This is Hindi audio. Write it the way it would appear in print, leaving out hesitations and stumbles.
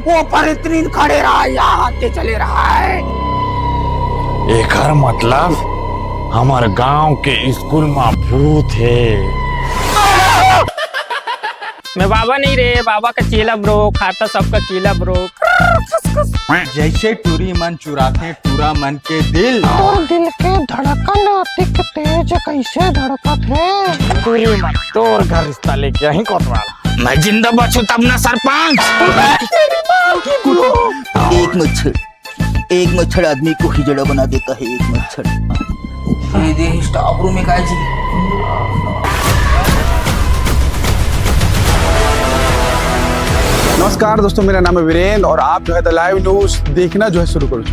वो पर इतनी खड़े रहा या आते चले रहा है। एकर मतलब हमार गांव के स्कूल में भूत है। मैं बाबा नहीं रे, बाबा का चेला ब्रो, खाता सबका केला ब्रो। जैसे टूरी मन चुराते टूरा मन के दिल। तोर दिल के धड़कन अतिक तेज कैसे धड़कत है। पूरी मत तोर घर रिश्ता लेके यहीं कोतवाल। मैं जिंदा बचू तब ना सरपंच। एक मच्छर आदमी को हिजड़ा बना देता है। एक मच्छर ये स्टाफ रूम में काय जी। नमस्कार दोस्तों, मेरा नाम है वीरेंद्र और आप जो है द लाइव न्यूज देखना जो है शुरू करो।